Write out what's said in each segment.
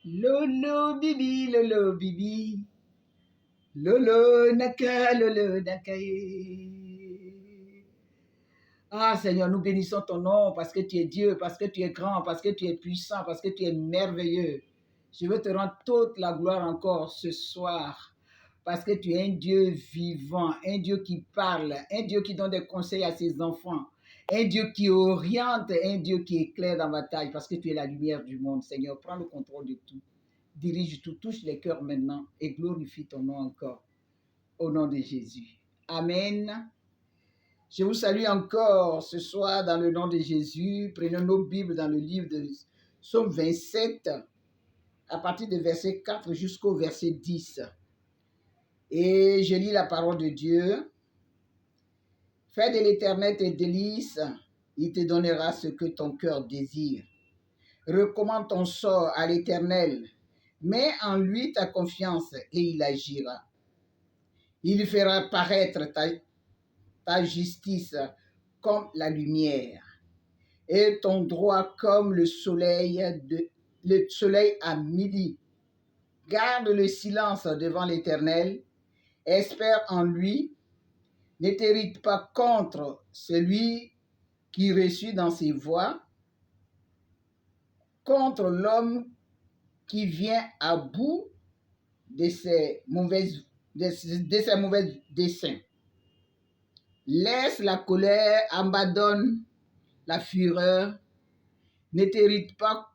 Lolo bibi, lolo bibi. Lolo naka, lolo naka. Ah Seigneur, nous bénissons ton nom parce que tu es Dieu, parce que tu es grand, parce que tu es puissant, parce que tu es merveilleux. Je veux te rendre toute la gloire encore ce soir parce que tu es un Dieu vivant, un Dieu qui parle, un Dieu qui donne des conseils à ses enfants, un Dieu qui oriente, un Dieu qui éclaire dans la tâche parce que tu es la lumière du monde. Seigneur, prends le contrôle de tout. Dirige tout, touche les cœurs maintenant et glorifie ton nom encore. Au nom de Jésus. Amen. Je vous salue encore ce soir dans le nom de Jésus. Prenons nos Bibles dans le livre de Psaume 27, à partir du verset 4 jusqu'au verset 10. Et je lis la parole de Dieu. Fais de l'Éternel tes délices, il te donnera ce que ton cœur désire. Recommande ton sort à l'Éternel. Mets en lui ta confiance et il agira. Il fera paraître ta justice comme la lumière et ton droit comme le soleil à midi. Garde le silence devant l'Éternel, espère en lui, ne t'irrite pas contre celui qui reçut dans ses voies, contre l'homme qui vient à bout de ses mauvais desseins. Laisse la colère, abandonne la fureur, ne t'irrite pas,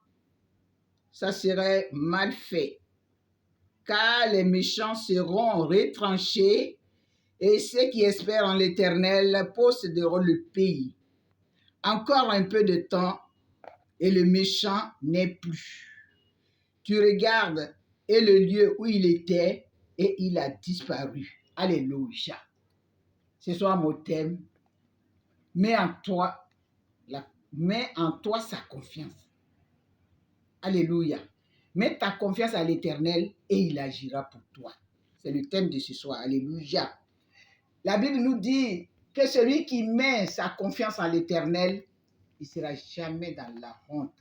ça serait mal fait. Car les méchants seront retranchés et ceux qui espèrent en l'Éternel posséderont le pays. Encore un peu de temps et le méchant n'est plus. Tu regardes et le lieu où il était et il a disparu. Alléluia. Ce soir mon thème. Mets en toi sa confiance. Alléluia. Mets ta confiance à l'Éternel et il agira pour toi. C'est le thème de ce soir. Alléluia. La Bible nous dit que celui qui met sa confiance en l'Éternel, il ne sera jamais dans la honte.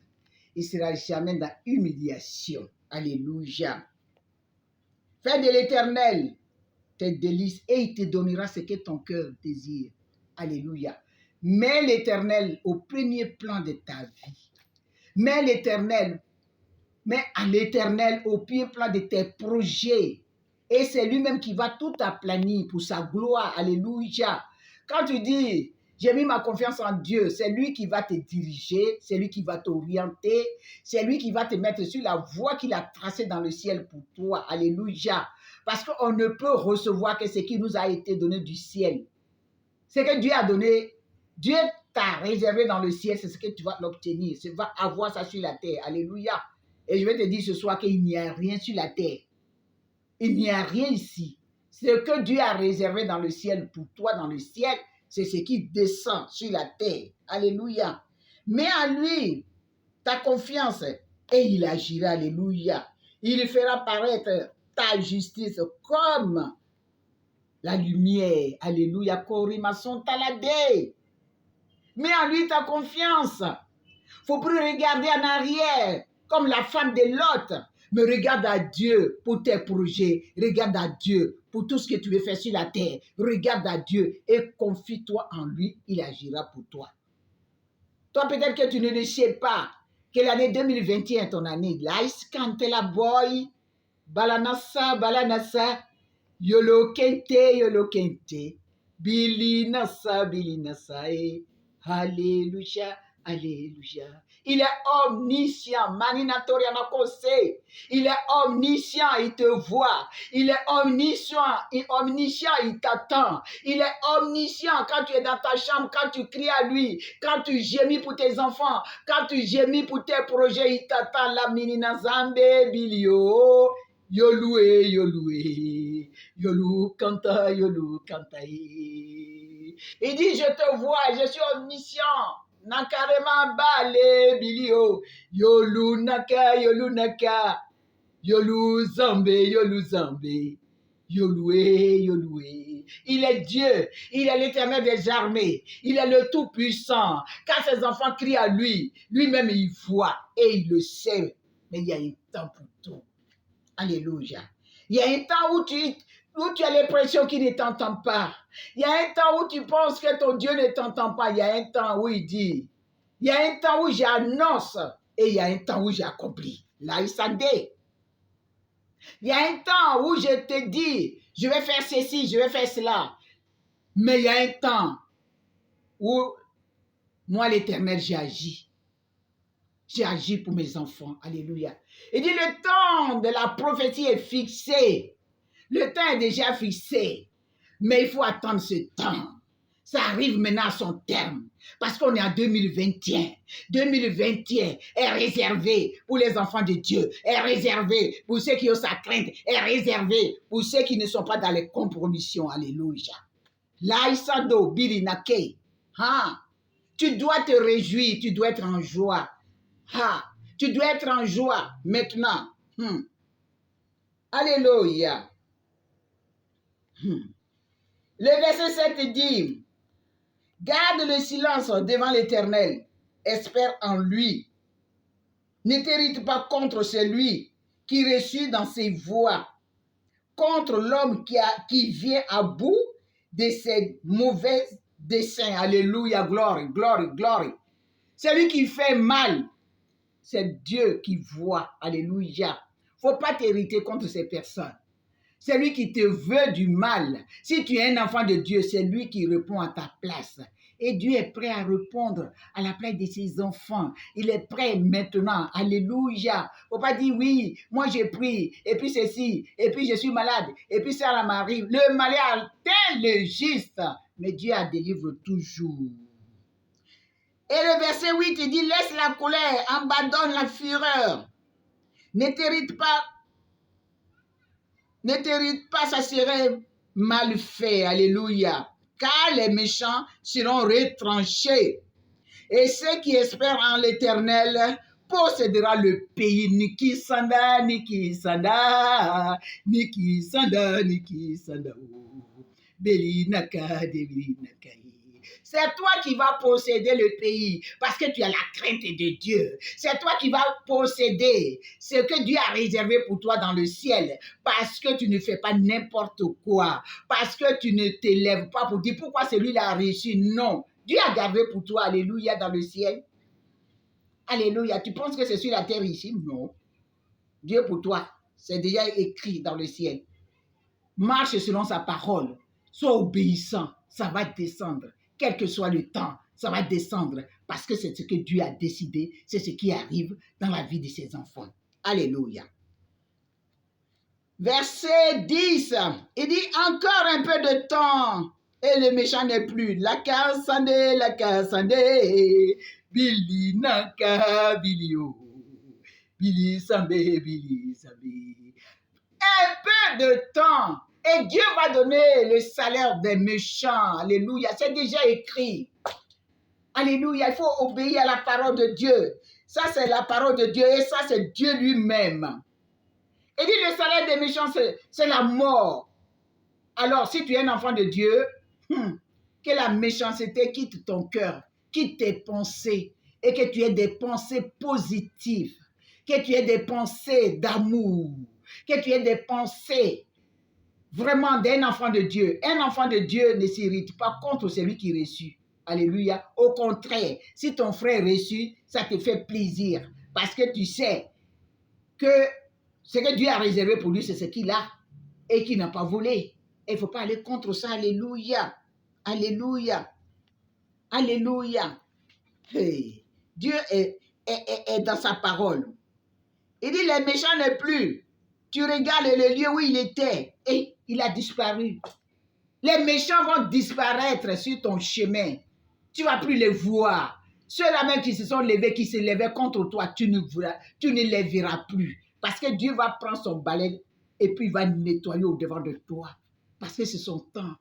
Il ne sera jamais dans l'humiliation. Alléluia. Fais de l'Éternel tes délices et il te donnera ce que ton cœur désire. Alléluia. Mets l'Éternel au premier plan de ta vie. Mets à l'Éternel au premier plan de tes projets. Et c'est lui-même qui va tout aplanir pour sa gloire. Alléluia. Quand tu dis, j'ai mis ma confiance en Dieu, c'est lui qui va te diriger, c'est lui qui va t'orienter, c'est lui qui va te mettre sur la voie qu'il a tracée dans le ciel pour toi. Alléluia. Parce qu'on ne peut recevoir que ce qui nous a été donné du ciel. Ce que Dieu a donné, Dieu t'a réservé dans le ciel, c'est ce que tu vas l'obtenir. Tu vas avoir ça sur la terre. Alléluia. Et je vais te dire ce soir qu'il n'y a rien sur la terre. Il n'y a rien ici. Ce que Dieu a réservé dans le ciel pour toi, dans le ciel, c'est ce qui descend sur la terre. Alléluia. Mets en lui ta confiance et il agira. Alléluia. Il fera paraître ta justice comme la lumière. Alléluia. Korimason talade. Mets en lui ta confiance. Faut plus regarder en arrière comme la femme de Lot. Mais regarde à Dieu pour tes projets. Regarde à Dieu pour tout ce que tu veux faire sur la terre. Regarde à Dieu et confie-toi en lui. Il agira pour toi. Toi, peut-être que tu ne le sais pas que l'année 2021 est ton année. Laïskantela boy. Balanasa. Yolo kente. Billy nasa. Alléluia. Alléluia. Il est omniscient. Maninatoriana Kose. Il est omniscient, il te voit. Il est omniscient, il t'attend. Il est omniscient quand tu es dans ta chambre, quand tu cries à lui, quand tu gémis pour tes enfants, quand tu gémis pour tes projets, il t'attend. La minina zambe bilio. Yoloué. Yolou kanta. Il dit, je te vois, je suis omniscient. Nakarema bale bilio. Yolu naka. Yolu zambe. Yoloué. Il est Dieu. Il est l'Éternel des armées. Il est le Tout-Puissant. Quand ses enfants crient à lui, lui-même il voit et il le sait. Mais il y a un temps pour tout. Alléluia. Il y a un temps où tu as l'impression qu'il ne t'entend pas. Il y a un temps où tu penses que ton Dieu ne t'entend pas. Il y a un temps où il dit. Il y a un temps où j'annonce et il y a un temps où j'accomplis. Là, il s'en dit. Il y a un temps où je te dis, je vais faire ceci, je vais faire cela. Mais il y a un temps où moi, l'Éternel, j'ai agi. J'ai agi pour mes enfants. Alléluia. Il dit, le temps de la prophétie est fixé. Le temps est déjà fixé. Mais il faut attendre ce temps. Ça arrive maintenant à son terme. Parce qu'on est en 2021. 2021 est réservé pour les enfants de Dieu. Est réservé pour ceux qui ont sa crainte. Est réservé pour ceux qui ne sont pas dans les compromissions. Alléluia. Laïsado, bilinake. Tu dois te réjouir. Tu dois être en joie. Tu dois être en joie maintenant. Alléluia. Le verset 7 dit, garde le silence devant l'Éternel, espère en lui. Ne t'irrite pas contre celui qui reçut dans ses voies, contre l'homme qui vient à bout de ses mauvais desseins. Alléluia, gloire, gloire, gloire. Celui qui fait mal, c'est Dieu qui voit. Alléluia. Il ne faut pas t'irriter contre ces personnes. C'est lui qui te veut du mal. Si tu es un enfant de Dieu, c'est lui qui répond à ta place. Et Dieu est prêt à répondre à la place de ses enfants. Il est prêt maintenant. Alléluia. Il ne faut pas dire oui, moi j'ai pris, et puis ceci, et puis je suis malade, et puis ça m'arrive. Le malheur atteint le juste, mais Dieu a délivre toujours. Et le verset 8, il dit, laisse la colère, abandonne la fureur. Ne t'irrite pas, ça serait mal fait. Alléluia. Car les méchants seront retranchés. Et ceux qui espèrent en l'Éternel possédera le pays. Niki Sanda, Niki Sanda, Niki Sanda, Niki Sanda. Belinaka, Belinaka. C'est toi qui vas posséder le pays parce que tu as la crainte de Dieu. C'est toi qui vas posséder ce que Dieu a réservé pour toi dans le ciel parce que tu ne fais pas n'importe quoi, parce que tu ne t'élèves pas pour dire pourquoi celui-là a réussi. Non, Dieu a gardé pour toi, alléluia, dans le ciel. Alléluia, tu penses que c'est sur la terre ici? Non. Dieu pour toi, c'est déjà écrit dans le ciel. Marche selon sa parole, sois obéissant, ça va descendre. Quel que soit le temps, ça va descendre parce que c'est ce que Dieu a décidé, c'est ce qui arrive dans la vie de ses enfants. Alléluia. Verset 10, il dit encore un peu de temps et le méchant n'est plus. La cassande, Billy Naka, Billy-o, Billy Sambe, Billy Sambe. Un peu de temps. Et Dieu va donner le salaire des méchants. Alléluia. C'est déjà écrit. Alléluia. Il faut obéir à la parole de Dieu. Ça, c'est la parole de Dieu. Et ça, c'est Dieu lui-même. Et dit le salaire des méchants, c'est la mort. Alors, si tu es un enfant de Dieu, que la méchanceté quitte ton cœur, quitte tes pensées, et que tu aies des pensées positives, que tu aies des pensées d'amour, que tu aies des pensées vraiment d'un enfant de Dieu. Un enfant de Dieu ne s'irrite pas contre celui qui reçut. Alléluia. Au contraire, si ton frère reçut, ça te fait plaisir parce que tu sais que ce que Dieu a réservé pour lui, c'est ce qu'il a et qu'il n'a pas volé. Il ne faut pas aller contre ça. Alléluia. Alléluia. Alléluia. Hey. Dieu est dans sa parole. Il dit, les méchants n'est plus. Tu regardes le lieu où il était et il a disparu. Les méchants vont disparaître sur ton chemin. Tu ne vas plus les voir. Ceux-là même qui se sont levés, qui se levaient contre toi, tu ne les verras plus. Parce que Dieu va prendre son balai et puis il va nettoyer au-devant de toi. Parce que c'est son temps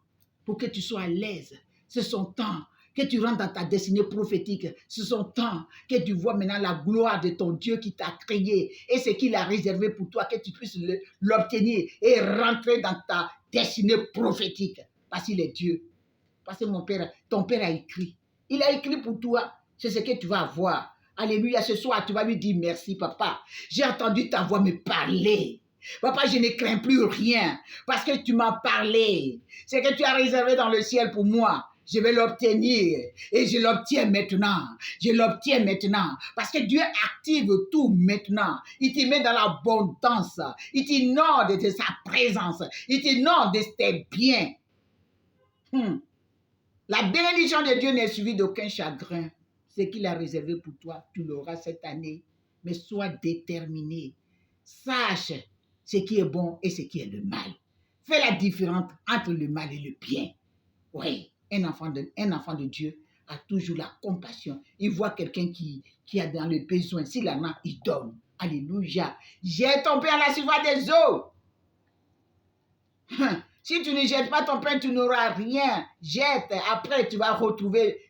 pour que tu sois à l'aise. C'est son temps que tu rentres dans ta destinée prophétique. C'est son temps que tu vois maintenant la gloire de ton Dieu qui t'a créé et ce qu'il a réservé pour toi, que tu puisses l'obtenir et rentrer dans ta destinée prophétique. Parce qu'il est Dieu. Parce que ton père a écrit. Il a écrit pour toi. C'est ce que tu vas avoir. Alléluia, ce soir, tu vas lui dire merci, papa. J'ai entendu ta voix me parler. Papa, je ne crains plus rien parce que tu m'as parlé. C'est que tu as réservé dans le ciel pour moi. Je vais l'obtenir et je l'obtiens maintenant. Je l'obtiens maintenant parce que Dieu active tout maintenant. Il te met dans l'abondance. Il t'inonde de sa présence. Il t'inonde de tes biens. La bénédiction de Dieu n'est suivie d'aucun chagrin. Ce qu'il a réservé pour toi, tu l'auras cette année. Mais sois déterminé. Sache ce qui est bon et ce qui est le mal. Fais la différence entre le mal et le bien. Oui, un enfant de Dieu a toujours la compassion. Il voit quelqu'un qui a dans le besoin. S'il en a, il donne. Alléluia. Jette ton pain à la surface des eaux. Si tu ne jettes pas ton pain, tu n'auras rien. Jette. Après, tu vas retrouver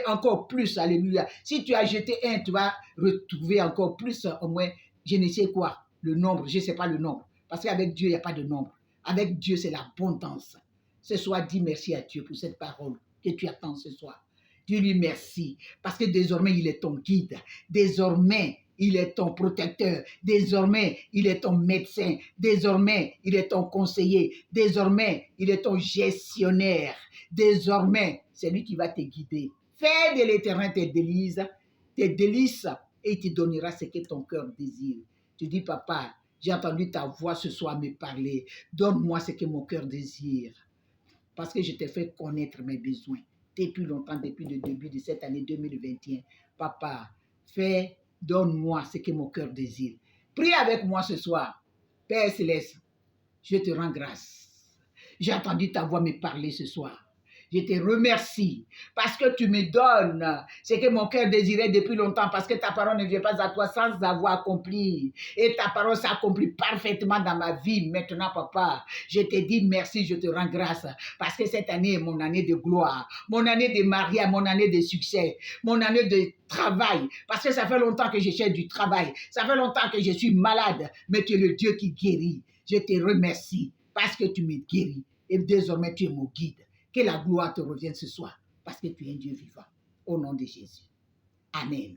encore plus. Alléluia. Si tu as jeté un, tu vas retrouver encore plus. Au moins, je ne sais quoi. Le nombre, je ne sais pas le nombre. Parce qu'avec Dieu, il n'y a pas de nombre. Avec Dieu, c'est l'abondance. Ce soir, dis merci à Dieu pour cette parole que tu attends ce soir. Dis-lui merci. Parce que désormais, il est ton guide. Désormais, il est ton protecteur. Désormais, il est ton médecin. Désormais, il est ton conseiller. Désormais, il est ton gestionnaire. Désormais, c'est lui qui va te guider. Fais de l'Éternel tes délices, et il te donnera ce que ton cœur désire. Tu dis, papa, j'ai entendu ta voix ce soir me parler. Donne-moi ce que mon cœur désire. Parce que je t'ai fait connaître mes besoins depuis longtemps, depuis le début de cette année 2021. Papa, donne-moi ce que mon cœur désire. Prie avec moi ce soir. Père Céleste, je te rends grâce. J'ai entendu ta voix me parler ce soir. Je te remercie parce que tu me donnes ce que mon cœur désirait depuis longtemps, parce que ta parole ne vient pas à toi sans avoir accompli. Et ta parole s'accomplit parfaitement dans ma vie. Maintenant, papa, je te dis merci, je te rends grâce parce que cette année est mon année de gloire, mon année de mariage, mon année de succès, mon année de travail. Parce que ça fait longtemps que je cherche du travail. Ça fait longtemps que je suis malade, mais tu es le Dieu qui guérit. Je te remercie parce que tu me guéris et désormais tu es mon guide. Que la gloire te revienne ce soir, parce que tu es un Dieu vivant. Au nom de Jésus. Amen.